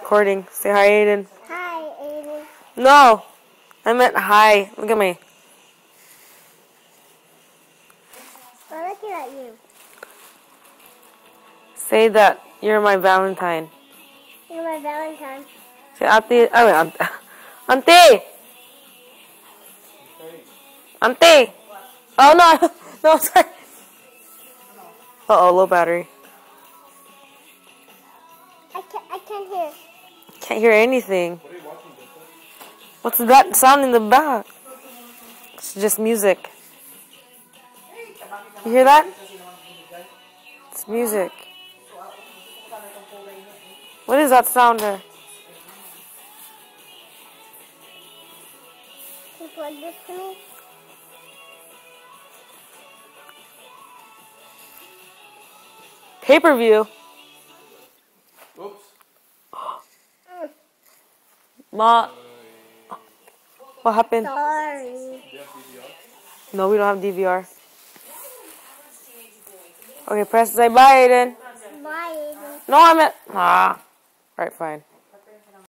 recording. Say hi, Aiden. Hi, Aiden. No, I meant hi. Look at me. I'm looking at you. Say that you're my Valentine. You're my Valentine. Say ate. I mean, auntie. Auntie. Oh no, no, sorry. Uh oh, low battery. I can't hear. Can't hear anything. What's that sound in the back? It's just music. You hear that? It's music. What is that sound there? Can you plug this to me? Pay-per-view. Oops. Ma. What happened? Sorry. No, we don't have DVR. Okay, press say bye, Aiden. Bye, Aiden. No, I meant. Alright, fine.